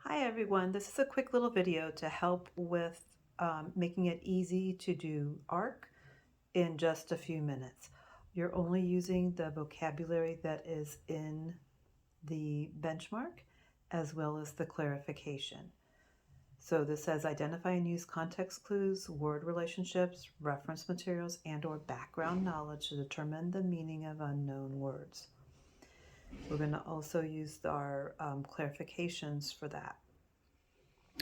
Hi everyone, this is a quick little video to help with making it easy to do ARC in just a few minutes. You're only using the vocabulary that is in the benchmark as well as the clarification. So this says identify and use context clues, word relationships, reference materials, and/or background knowledge to determine the meaning of unknown words. We're going to also use our clarifications for that.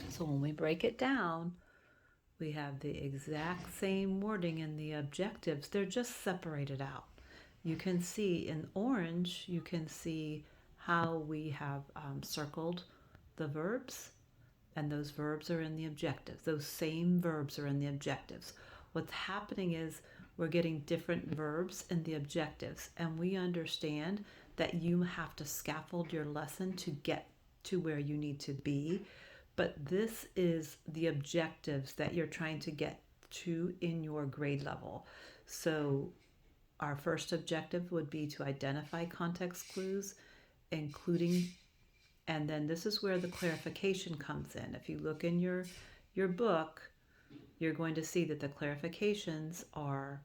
So when we break it down, we have the exact same wording in the objectives. They're just separated out. You can see in orange, you can see how we have circled the verbs, and those verbs are in the objectives. Those same verbs are in the objectives. What's happening is we're getting different verbs in the objectives, and we understand that you have to scaffold your lesson to get to where you need to be. But this is the objectives that you're trying to get to in your grade level. So our first objective would be to identify context clues, including, and then this is where the clarification comes in. If you look in your book, you're going to see that the clarifications are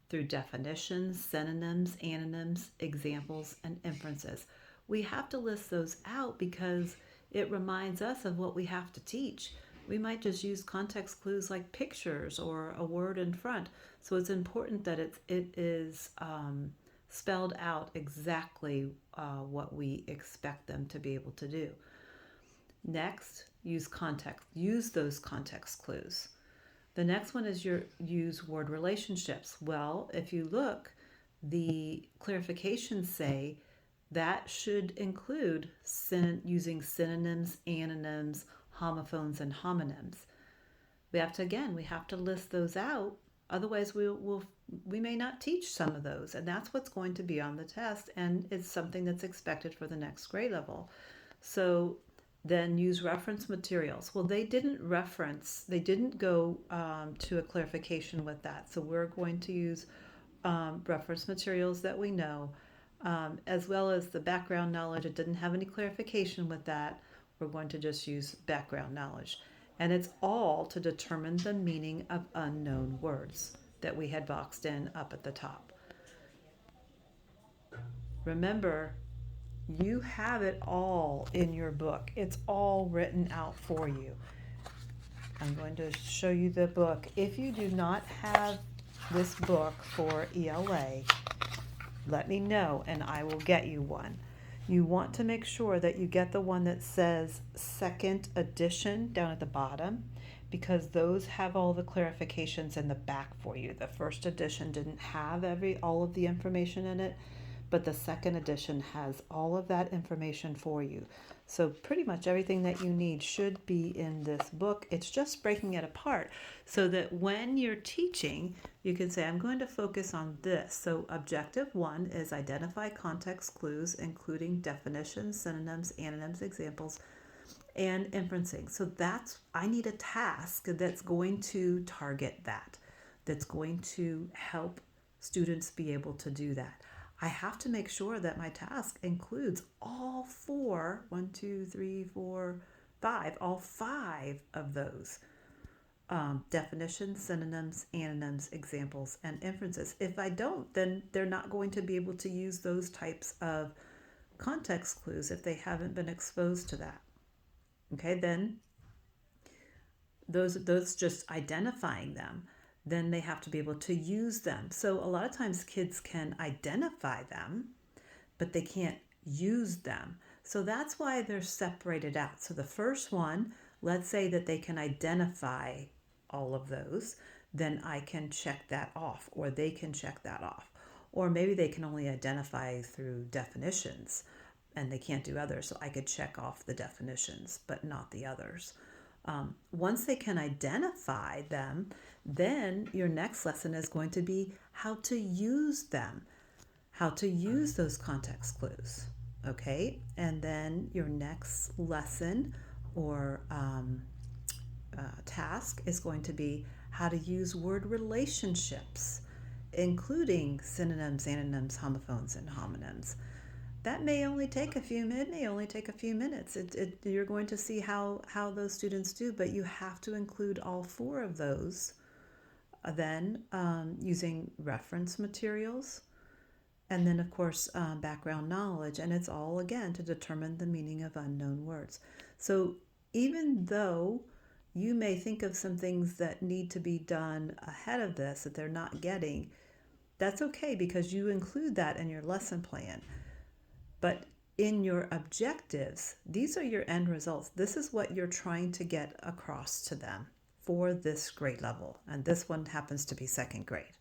through definitions, synonyms, antonyms, examples, and inferences. We have to list those out because it reminds us of what we have to teach. We might just use context clues like pictures or a word in front. So it's important that it is spelled out exactly what we expect them to be able to do. Next, use context. Use those context clues. The next one is use word relationships. Well, if you look, the clarifications say that should include using synonyms, antonyms, homophones, and homonyms. We have to list those out. Otherwise, we may not teach some of those, and that's what's going to be on the test, and it's something that's expected for the next grade level. So then use reference materials. Well, they didn't go to a clarification with that. So we're going to use reference materials that we know, as well as the background knowledge. It didn't have any clarification with that. We're going to just use background knowledge. And it's all to determine the meaning of unknown words that we had boxed in up at the top. Remember, you have it all in your book. It's all written out for you. I'm going to show you the book. If you do not have this book for ELA, let me know and I will get you one. You want to make sure that you get the one that says second edition down at the bottom, because those have all the clarifications in the back for you. The first edition didn't have all of the information in it, but the second edition has all of that information for you. So pretty much everything that you need should be in this book. It's just breaking it apart so that when you're teaching, you can say, I'm going to focus on this. So objective 1 is identify context clues, including definitions, synonyms, antonyms, examples, and inferencing. So I need a task that's going to target that, that's going to help students be able to do that. I have to make sure that my task includes all four, 1, 2, 3, 4, 5, all 5 of those definitions, synonyms, antonyms, examples, and inferences. If I don't, then they're not going to be able to use those types of context clues if they haven't been exposed to that. Okay, then those just identifying them, then they have to be able to use them. So a lot of times kids can identify them, but they can't use them. So that's why they're separated out. So the first one, let's say that they can identify all of those, then I can check that off, or they can check that off. Or maybe they can only identify through definitions and they can't do others. So I could check off the definitions, but not the others. Once they can identify them, then your next lesson is going to be how to use them, how to use those context clues. Okay, and then your next lesson or task is going to be how to use word relationships, including synonyms, antonyms, homophones, and homonyms. that may only take a few it may only take a few minutes. You're going to see how those students do, but you have to include all four of those. Then using reference materials, and then of course background knowledge, and it's all again to determine the meaning of unknown words. So even though you may think of some things that need to be done ahead of this that they're not getting, that's okay because you include that in your lesson plan. But in your objectives, these are your end results. This is what you're trying to get across to them for this grade level. And this one happens to be second grade.